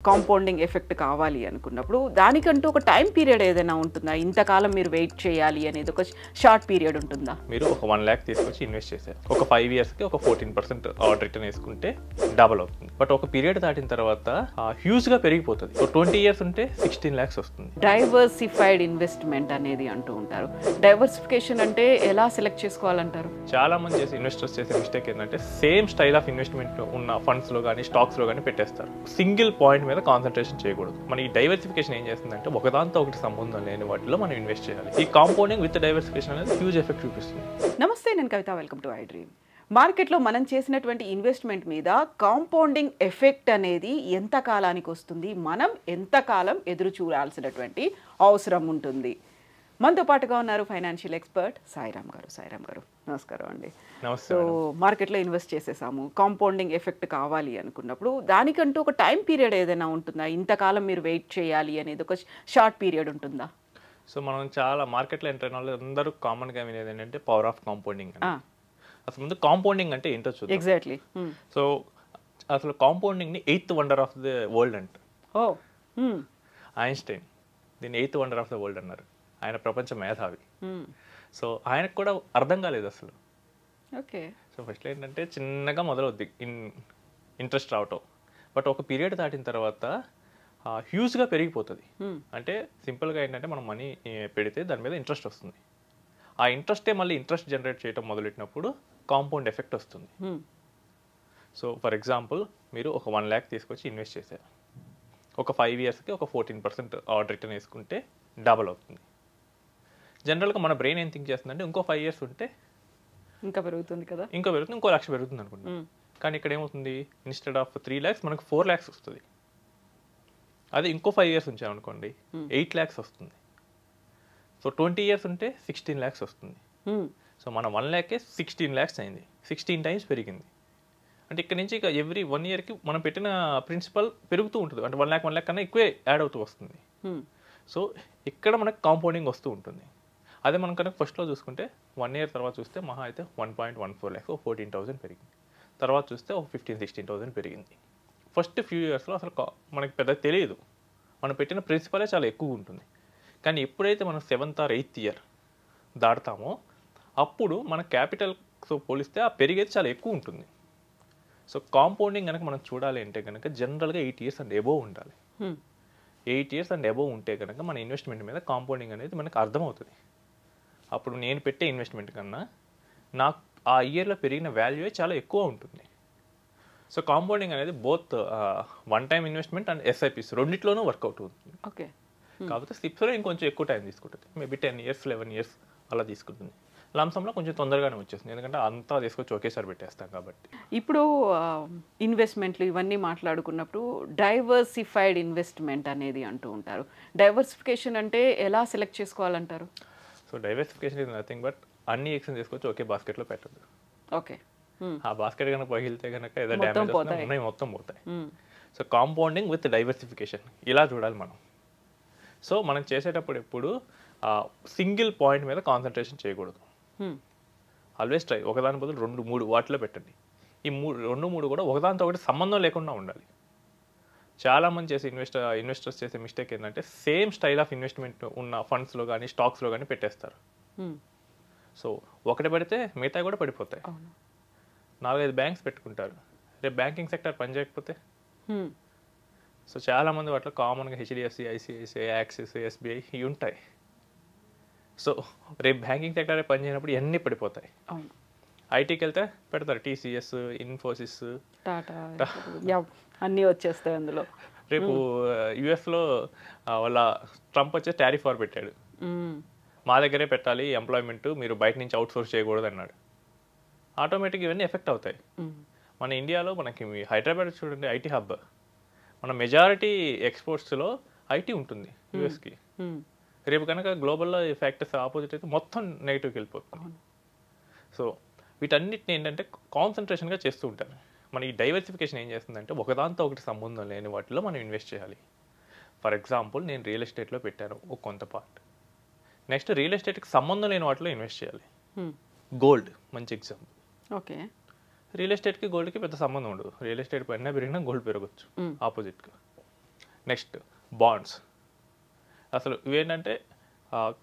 Compounding effect కావాలి అనుకున్నప్పుడు దానికంటూ ఒక టైం పీరియడ్ ఏదైనా ఉంటుందా? ఇంతకాలం మీరు వెయిట్ చేయాలి అనేది ఒక షార్ట్ పీరియడ్ ఉంటుందా? మీరు ఒక 1 lakh తీసుకొచ్చి ఇన్వెస్ట్ చేశారు. ఒక 5 yearsకి ఒక 14% రిటర్న్ వేసుకుంటే డబల్ అవుతుంది. బట్ ఒక పీరియడ్ దాటిన తర్వాత హ్యూజ్గా పెరిగిపోతుంది. 20 years ఉంటే 16 lakhs వస్తుంది. డైవర్సిఫైడ్ ఇన్వెస్ట్మెంట్ అనేది అంటూ ఉంటారు. డైవర్సిఫికేషన్ అంటే ఎలా సెలెక్ట్ చేసుకోవాలంటారు? చాలా మంది ఇన్వెస్టర్స్ చేసే మిస్టేక్ ఏంటంటే సేమ్ స్టైల్ ఆఫ్ ఇన్వెస్ట్మెంట్ ఉన్న ఫండ్స్లో కానీ స్టాక్స్లో కానీ పెట్టేస్తారు. సింగిల్ పాయింట్ మీద కాన్సన్ట్రేషన్ చేయకూడదు. మన ఈ డైవర్సిఫికేషన్ ఏం చేస్తుందంటే ఒకదాంతో ఒకటి సంబంధం లేని వాటిలో మనం ఇన్వెస్ట్ చేయాలి. ఈ కాంపౌండింగ్ విత్ డైవర్సిఫికేషన్ అనేది హ్యూజ్ ఎఫెక్ట్ చూపిస్తుంది. నమస్తే, నేను కవిత. Welcome to iDream. మార్కెట్లో మనం చేసినటువంటి ఇన్వెస్ట్మెంట్ మీద కాంపౌండింగ్ ఎఫెక్ట్ అనేది ఎంత కాలానికి వస్తుంది, మనం ఎంతకాలం ఎదురు చూడాల్సినటువంటి అవసరం ఉంటుంది? మనతో పాటుగా ఉన్నారు ఫైనాన్షియల్ ఎక్స్పర్ట్ సాయిరామ్ గారు. సాయిరామ్ గారు, నమస్కారం అండి. నమస్తే. సో మార్కెట్లో ఇన్వెస్ట్ చేసేసాము, కాంపౌండింగ్ ఎఫెక్ట్ కావాలి అనుకున్నప్పుడు దానికంటూ ఒక టైం పీరియడ్ ఏదైనా ఉంటుందా? ఇంతకాలం మీరు వెయిట్ చేయాలి అనేది ఒక షార్ట్ పీరియడ్ ఉంటుందా? సో మనం చాలా మార్కెట్లో ఎంటర్ అయిన వాళ్ళు అందరూ కామన్గా వినేది ఏంటంటే పవర్ ఆఫ్ కాంపౌండింగ్. అసలు ముందు కాంపౌండింగ్ అంటే ఏంటో చూద్దాం. ఎగ్జాక్ట్లీ. సో అసలు కాంపౌండింగ్ని 8th wonder of the world అంట. ఐన్స్టైన్ దీన్ని 8th wonder of the world అన్నారు. ఆయన ప్రపంచ మేధావి. సో ఆయనకు కూడా అర్థం కాలేదు అసలు. ఓకే. సో ఫస్ట్ ఏంటంటే చిన్నగా మొదలవుద్ది ఇంట్రెస్ట్ రావటం. బట్ ఒక పీరియడ్ దాటిన తర్వాత హ్యూజ్గా పెరిగిపోతుంది. అంటే సింపుల్గా ఏంటంటే మనం మనీ పెడితే దాని మీద ఇంట్రెస్ట్ వస్తుంది. ఆ ఇంట్రెస్టే మళ్ళీ ఇంట్రెస్ట్ జనరేట్ చేయడం మొదలెట్టినప్పుడు కాంపౌండ్ ఎఫెక్ట్ వస్తుంది. సో ఫర్ ఎగ్జాంపుల్ మీరు ఒక 1 lakh తీసుకొచ్చి ఇన్వెస్ట్ చేశారు. ఒక 5 yearsకి ఒక 14% రిటర్న్ వేసుకుంటే డబల్ అవుతుంది. జనరల్గా మన బ్రెయిన్ ఏం థింక్ చేస్తుందంటే ఇంకో 5 years ఉంటే ఇంకా పెరుగుతుంది కదా, ఇంకో పెరుగుతుంది, ఇంకో 1 lakh పెరుగుతుంది అనుకుంటాం. కానీ ఇక్కడ ఏమవుతుంది, ఇన్స్టెడ్ ఆఫ్ 3 lakhs మనకు 4 lakhs వస్తుంది. అదే ఇంకో 5 years ఉంచామనుకోండి 8 lakhs వస్తుంది. సో 20 years ఉంటే 16 lakhs వస్తుంది. సో మన 1 lakh 16 lakhs అయింది. 16 times పెరిగింది. అంటే ఇక్కడ నుంచి ఇక ఎవ్రీ 1 yearకి మనం పెట్టిన ప్రిన్సిపల్ పెరుగుతూ ఉంటుంది. అంటే 1 lakh కన్నా ఎక్కువే యాడ్ అవుతూ వస్తుంది. సో ఇక్కడ మనకు కాంపౌండింగ్ వస్తూ ఉంటుంది. అదే మనం కనుక ఫస్ట్లో చూసుకుంటే 1 year తర్వాత చూస్తే మహా అయితే 1.14 lakhs 14,000 పెరిగింది. తర్వాత చూస్తే ఒక 15,000-16,000 పెరిగింది. ఫస్ట్ ఫ్యూ ఇయర్స్లో అసలు మనకి పెద్ద తెలియదు, మనం పెట్టిన ప్రిన్సిపలే చాలా ఎక్కువ ఉంటుంది. కానీ ఎప్పుడైతే మనం 7th or 8th year దాటుతామో అప్పుడు మన క్యాపిటల్తో పోలిస్తే ఆ పెరిగేది చాలా ఎక్కువ ఉంటుంది. సో కాంపౌండింగ్ కనుక మనం చూడాలి అంటే కనుక జనరల్గా 8 years అండ్ అబోవ్ ఉండాలి. 8 years అండ్ అబోవ్ ఉంటే కనుక మన ఇన్వెస్ట్మెంట్ మీద కాంపౌండింగ్ అనేది మనకు అర్థమవుతుంది. అప్పుడు నేను పెట్టే ఇన్వెస్ట్మెంట్ కన్నా నాకు ఆ ఇయర్లో పెరిగిన వాల్యూయే చాలా ఎక్కువ ఉంటుంది. సో కాంపౌండింగ్ అనేది both one time investment and SIPs రెండిట్లోనూ వర్కౌట్ అవుతుంది. ఓకే. కాకపోతే స్లిప్స్లో ఇంకొంచెం ఎక్కువ టైం తీసుకుంటుంది. మేబీ 10 years 11 years అలా తీసుకుంటుంది. లంసంలో కొంచెం తొందరగానే వచ్చేస్తుంది, ఎందుకంటే అంతా తీసుకొచ్చి ఒకేసారి పెట్టేస్తాం కాబట్టి. ఇప్పుడు ఇన్వెస్ట్మెంట్లు ఇవన్నీ మాట్లాడుకున్నప్పుడు డైవర్సిఫైడ్ ఇన్వెస్ట్మెంట్ అనేది అంటూ ఉంటారు. డైవర్సిఫికేషన్ అంటే ఎలా సెలెక్ట్ చేసుకోవాలంటారు? So diversification is nothing but అన్ని ఎక్స్చేంజ్ తీసుకొచ్చి ఒకే బాస్కెట్లో పెట్టదు. ఓకే. ఆ బాస్కెట్ కనుక పగిలితే కనుక ఏదో డ్యామేజ్ ఉన్నాయి, మొత్తం పోతాయి. సో కాంపౌండింగ్ విత్ డైవర్సిఫికేషన్ ఇలా చూడాలి మనం. సో మనం చేసేటప్పుడు ఎప్పుడు సింగిల్ పాయింట్ మీద కాన్సన్ట్రేషన్ చేయకూడదు. ఆల్వేస్ ట్రై ఒకదాని బదులు 2-3 వాటిలో పెట్టండి. ఈ 2-3 కూడా ఒకదానితో ఒకటి సంబంధం లేకుండా ఉండాలి. చాలామంది ఇన్వెస్టర్స్ చేసే మిస్టేక్ ఏంటంటే సేమ్ స్టైల్ ఆఫ్ ఇన్వెస్ట్మెంట్ ఉన్న ఫండ్స్లో కానీ స్టాక్స్లో కానీ పెట్టేస్తారు. సో ఒకటి పెడితే మిగతా కూడా పడిపోతాయి. 4-5 బ్యాంక్స్ పెట్టుకుంటారు, రేపు బ్యాంకింగ్ సెక్టర్ పనిచేయకపోతే. సో చాలామంది వాటిలో కామన్గా హెచ్డిఎఫ్సి, ఐసిఐసిఐ, యాక్సిస్, ఎస్బీఐ ఇవి ఉంటాయి. సో రేపు బ్యాంకింగ్ సెక్టర్ పనిచేయనప్పుడు ఇవన్నీ పడిపోతాయి. ఐటీకి వెళ్తే పెడతారు టీసీఎస్, ఇన్ఫోసిస్, టాటా, అన్నీ వచ్చేస్తాయి అందులో. రేపు యుఎస్లో వాళ్ళ ట్రంప్ వచ్చే టారిఫ్ వార్ పెట్టాడు. మా దగ్గరే పెట్టాలి ఎంప్లాయ్మెంట్, మీరు బయట నుంచి అవుట్ సోర్స్ చేయకూడదు అన్నాడు. ఆటోమేటిక్ ఇవన్నీ ఎఫెక్ట్ అవుతాయి. మన ఇండియాలో మనకి హైదరాబాద్ చూడండి, ఐటీ హబ్. మన మెజారిటీ ఎక్స్పోర్ట్స్లో ఐటీ ఉంటుంది యుఎస్కి. రేపు కనుక గ్లోబల్లో ఫ్యాక్టర్స్ ఆపోజిట్ అయితే మొత్తం నెగిటివ్కి వెళ్ళిపోతుంది. సో వీటన్నిటిని ఏంటంటే కాన్సన్ట్రేషన్గా చేస్తూ ఉంటారు. మన ఈ డైవర్సిఫికేషన్ ఏం చేస్తుందంటే ఒకదాంతో ఒకటి సంబంధం లేని వాటిలో మనం ఇన్వెస్ట్ చేయాలి. ఫర్ ఎగ్జాంపుల్ నేను రియల్ ఎస్టేట్లో పెట్టాను ఒక కొంత పార్ట్. నెక్స్ట్ రియల్ ఎస్టేట్కి సంబంధం లేని వాటిలో ఇన్వెస్ట్ చేయాలి. గోల్డ్ మంచి ఎగ్జాంపుల్. ఓకే. రియల్ ఎస్టేట్కి గోల్డ్కి పెద్ద సంబంధం ఉండదు. రియల్ ఎస్టేట్ పైన పెరిగినా గోల్డ్ పెరగచ్చు ఆపోజిట్గా. Next bonds. అసలు ఇవేంటంటే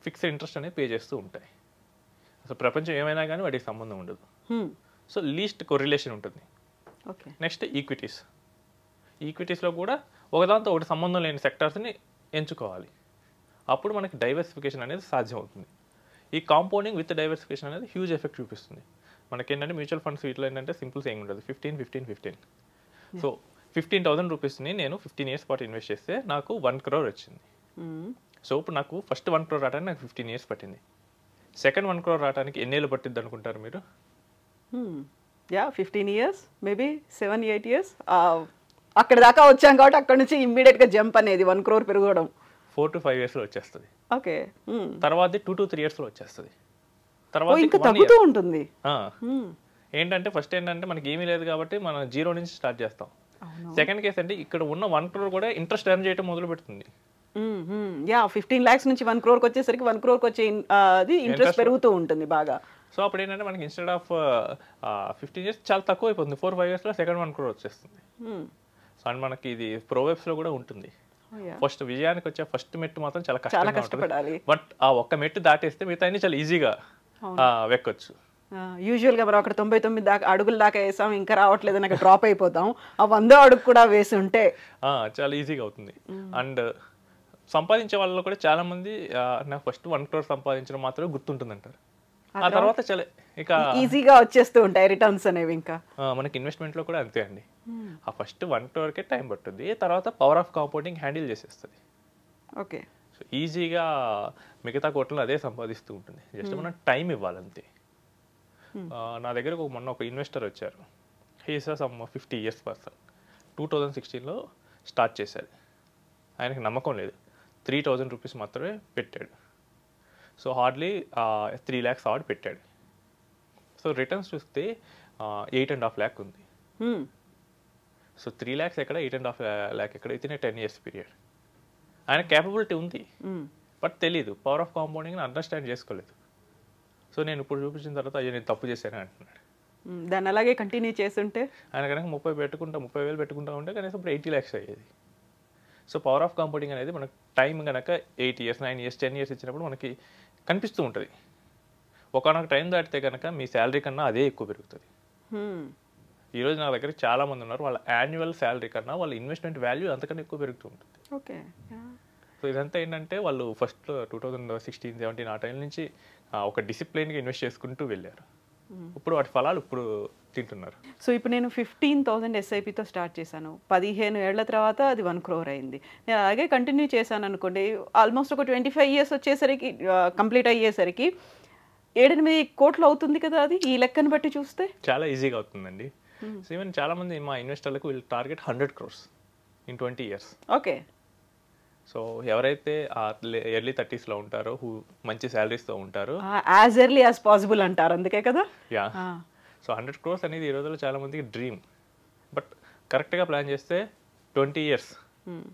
ఫిక్స్డ్ ఇంట్రెస్ట్ అనేది పే చేస్తూ ఉంటాయి. అసలు ప్రపంచం ఏమైనా కానీ వాటికి సంబంధం ఉండదు. సో లీస్ట్ కొరిలేషన్ ఉంటుంది. ఓకే. Next equities. ఈక్విటీస్లో కూడా ఒకదాంతో ఒకటి సంబంధం లేని సెక్టార్స్ని ఎంచుకోవాలి. అప్పుడు మనకి డైవర్సిఫికేషన్ అనేది సాధ్యం అవుతుంది. ఈ కాంపౌండింగ్ విత్ డైవర్సిఫికేషన్ అనేది హ్యూజ్ ఎఫెక్ట్ చూపిస్తుంది. మనకేంటంటే మ్యూచువల్ ఫండ్స్ వీటిలో ఏంటంటే సింపుల్ సేయింగ్ ఉంటుంది, 15-15-15. సో 15,000 రూపీస్ని నేను 15 years పాటు ఇన్వెస్ట్ చేస్తే నాకు 1 crore వచ్చింది. సో ఇప్పుడు నాకు ఫస్ట్ 1 crore రావడానికి నాకు 15 years పట్టింది. సెకండ్ 1 crore రావడానికి ఎన్ని ఏళ్ళు పట్టిద్ది అనుకుంటారు మీరు? 15 years, మేబీ 7-8 years. అక్కడ దాకా వచ్చాం కాబట్టి అక్కడ నుంచి ఇమ్మీడియట్గా జంప్ అనేది 1 crore పెరగడం 4 to 5 yearsలో వచ్చేస్తుంది. ఓకే. తర్వాత 2 to 3 yearsలో వచ్చేస్తుంది. తర్వాత ఇంకా తగ్గుతూ ఉంటుంది. ఏంటంటే ఫస్ట్ ఏంటంటే మనకి ఏమీ లేదు కాబట్టి మనం 0 నుంచి స్టార్ట్ చేస్తాం. సెకండ్ కేసు అంటే ఇక్కడ ఉన్న 1 crore కూడా ఇంట్రెస్ట్ ఎర్న్ చేయడం మొదలు పెడుతుంది. 15 lakhs నుంచి 1 crore వచ్చేసరికి 1 crore వచ్చే అది ఇంట్రెస్ట్ పెరుగుతూ ఉంటుంది బాగా. సో అప్పుడు ఏంటంటే మనకి ఇన్స్టెడ్ ఆఫ్ 15 years చాలా తక్కువ అయిపోతుంది. 4-5 yearsలో సెకండ్ 1 crore వచ్చేస్తుంది. సో అండ్ మనకి ఇది ప్రోవెబ్స్లో కూడా ఉంటుంది. ఫస్ట్ విజయానికి వచ్చే ఫస్ట్ మెట్టు మాత్రం చాలా కష్టపడాలి. బట్ ఆ ఒక్క మెట్టు దాటేస్తే మిగతా అన్ని చాలా ఈజీగా వెక్కొచ్చు. యూజువల్గా మనం అక్కడ 99 దాకా అడుగుల దాకా వేసాం, ఇంకా రావట్లేదు నాకు డ్రాప్ అయిపోతాం. ఆ 100వ అడుగు కూడా వేసి ఉంటే చాలా ఈజీగా అవుతుంది. అండ్ సంపాదించే వాళ్ళలో కూడా చాలా మంది నాకు ఫస్ట్ 1 crore సంపాదించడం మాత్రమే గుర్తుంటుందంటారు. ఆ తర్వాత చాలా ఇక ఈజీగా వచ్చేస్తూ ఉంటాయి రిటర్న్స్ అనేవి. ఇంకా మనకి ఇన్వెస్ట్మెంట్లో కూడా అంతే అండి. ఆ ఫస్ట్ 1 crore టైం పట్టుద్ది, తర్వాత పవర్ ఆఫ్ కాంపౌండింగ్ హ్యాండిల్ చేసేస్తుంది. ఓకే. సో ఈజీగా మిగతా కోట్లను అదే సంపాదిస్తూ ఉంటుంది. జస్ట్ మనం టైం ఇవ్వాలంతే. నా దగ్గర మొన్న ఒక ఇన్వెస్టర్ వచ్చారు. He's some 50 years person. 2016లో స్టార్ట్ చేశారు. ఆయనకి నమ్మకం లేదు. 3,000 రూపీస్ మాత్రమే పెట్టాడు. సో హార్డ్లీ 3 lakhs ఆర్డ్ పెట్టాడు. సో రిటర్న్స్ చూస్తే 8.5 lakh ఉంది. సో 3 lakhs ఎక్కడ, 8.5 lakh ఎక్కడ, ఇతనే 10 years పీరియడ్. ఆయన క్యాపబిలిటీ ఉంది, బట్ తెలీదు. పవర్ ఆఫ్ కాంపౌండింగ్ని అండర్స్టాండ్ చేసుకోలేదు. సో నేను ఇప్పుడు చూపించిన తర్వాత అయ్యో నేను తప్పు చేశాను అంటున్నాడు. దాన్ని అలాగే కంటిన్యూ చేస్తుంటే ఆయన కనుక 30,000 పెట్టుకుంటా ఉంటే కనీసం ఇప్పుడు 80 lakhs అయ్యేది. సో పవర్ ఆఫ్ కాంపౌండింగ్ అనేది మనకు టైం కనుక 8 years, 9 years, 10 years ఇచ్చినప్పుడు మనకి కనిపిస్తూ ఉంటుంది. ఒకనొక టైం దాటితే కనుక మీ శాలరీ కన్నా అదే ఎక్కువ పెరుగుతుంది. ఈరోజు నా దగ్గర చాలా మంది ఉన్నారు, వాళ్ళ యాన్యువల్ శాలరీ కన్నా వాళ్ళ ఇన్వెస్ట్మెంట్ వాల్యూ అంతకన్నా ఎక్కువ పెరుగుతూ ఉంటుంది. ఓకే. సో ఇదంతా ఏంటంటే వాళ్ళు ఫస్ట్ 2016-17 ఆ టైం నుంచి ఒక డిసిప్లిన్గా ఇన్వెస్ట్ చేసుకుంటూ వెళ్ళారు. ఇప్పుడు వాటి ఫలాలు ఇప్పుడు తింటున్నారు. సో ఇప్పుడు నేను 15,000 SIPతో స్టార్ట్ చేశాను. 15 ఏళ్ల తర్వాత అది 1 crore అయింది. నేను అలాగే కంటిన్యూ చేశాను అనుకోండి, ఆల్మోస్ట్ ఒక 25 years వచ్చేసరికి కంప్లీట్ అయ్యేసరికి 7-8 కోట్లు అవుతుంది కదా. అది ఈ లెక్కను బట్టి చూస్తే చాలా ఈజీగా అవుతుందండి. సో ఈవెన్ చాలా మంది మా ఇన్వెస్టర్లకు వీళ్ళు target 100 crores in 20 years. Okay. So ఎవరైతే ఎర్లీ 30sలో ఉంటారో, మంచి శాలరీస్తో ఉంటారో, యాజ్ ఎర్లీ యాజ్ పాసిబుల్ అంటారు, అందుకే కదా. సో 100 crores అనేది ఈ రోజుల్లో చాలా మందికి డ్రీమ్. బట్ కరెక్ట్గా ప్లాన్ చేస్తే 20 years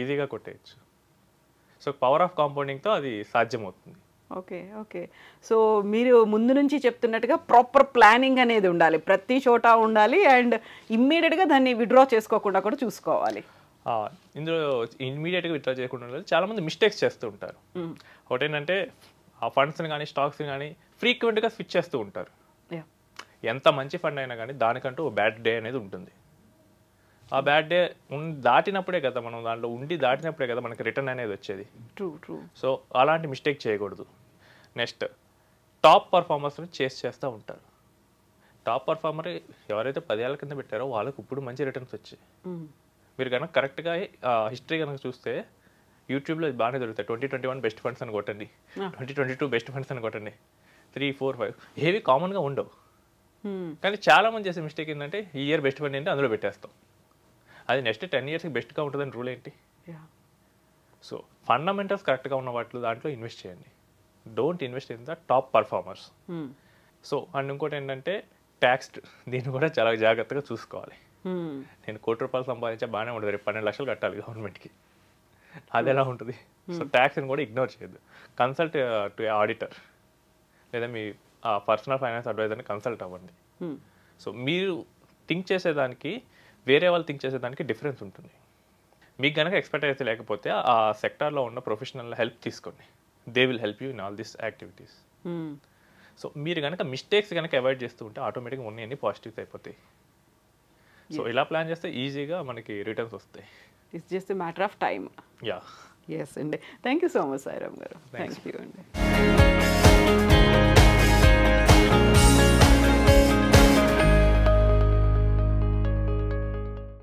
ఈజీగా కొట్టేయచ్చు. సో పవర్ ఆఫ్ కాంపౌండింగ్తో అది సాధ్యమవుతుంది. ఓకే. ఓకే. సో మీరు ముందు నుంచి చెప్తున్నట్టుగా ప్రాపర్ ప్లానింగ్ అనేది ఉండాలి, ప్రతి చోట ఉండాలి. అండ్ ఇమ్మీడియట్గా దాన్ని విత్డ్రా చేసుకోకుండా కూడా చూసుకోవాలి. ఇందులో ఇమ్మీడియట్గా విత్డ్రా చేయకుండా చాలామంది మిస్టేక్స్ చేస్తూ ఉంటారు. ఒకటేంటంటే ఆ ఫండ్స్ని కానీ స్టాక్స్ని కానీ ఫ్రీక్వెంట్గా స్విచ్ చేస్తూ ఉంటారు. ఎంత మంచి ఫండ్ అయినా కానీ దానికంటూ ఒక బ్యాడ్ డే అనేది ఉంటుంది. ఆ బ్యాడ్ డే దాటినప్పుడే కదా, మనం దాంట్లో దాటినప్పుడే కదా మనకి రిటర్న్ అనేది వచ్చేది. ట్రూ. సో అలాంటి మిస్టేక్ చేయకూడదు. నెక్స్ట్ టాప్ పర్ఫార్మర్స్ని చేస్తూ ఉంటారు. టాప్ పర్ఫార్మర్ ఎవరైతే 10 ఏళ్ల కింద పెట్టారో వాళ్ళకి ఇప్పుడు మంచి రిటర్న్స్ వచ్చాయి. మీరు కనుక కరెక్ట్గా హిస్టరీ కనుక చూస్తే యూట్యూబ్లో బాగానే దొరుకుతాయి. 2021 బెస్ట్ ఫండ్స్ అని కొట్టండి, 2022 బెస్ట్ ఫండ్స్ అని కొట్టండి, 3, 4, 5 ఏవి కామన్గా ఉండవు. కానీ చాలా మంది చేసే మిస్టేక్ ఏంటంటే ఈ ఇయర్ బెస్ట్ ఫండ్ ఏంటి అందులో పెట్టేస్తాం. అది నెక్స్ట్ 10 yearsకి బెస్ట్గా ఉంటుందని రూల్ ఏంటి? సో ఫండమెంటల్స్ కరెక్ట్గా ఉన్న వాటిలో దాంట్లో ఇన్వెస్ట్ చేయండి. Don't invest in the top performers. So and ఇంకోటి ఏంటంటే ట్యాక్స్, దీన్ని కూడా చాలా జాగ్రత్తగా చూసుకోవాలి. నేను 1 కోటి రూపాయలు సంపాదించా బాగానే ఉంటుంది, రేపు 12 లక్షలు కట్టాలి గవర్నమెంట్కి, అది ఎలా ఉంటుంది? సో ట్యాక్స్ని కూడా ఇగ్నోర్ చేయొద్దు. కన్సల్ట్ టు ఆడిటర్ లేదా మీ పర్సనల్ ఫైనాన్స్ అడ్వైజర్ని కన్సల్ట్ అవ్వండి. సో మీరు థింక్ చేసేదానికి వేరే వాళ్ళు థింక్ చేసేదానికి డిఫరెన్స్ ఉంటుంది. మీకు కనుక ఎక్స్పర్టైజ్ లేకపోతే ఆ సెక్టార్లో ఉన్న ప్రొఫెషనల్ హెల్ప్ తీసుకోండి. They will help you in all this activities. So మీరు కనుక మిస్టేక్స్ కనుక అవాయిడ్ చేస్తూ ఉంటే ఆటోమేటిక్గా ఉన్నాయన్నీ పాజిటివ్స్ అయిపోతాయి. సో ఇలా ప్లాన్ చేస్తే ఈజీగా మనకి రిటర్న్స్ వస్తాయి. It's just matter of time. Ya. Yes అండి. Thank you so much Sairam గారు. థ్యాంక్ యూ అండి.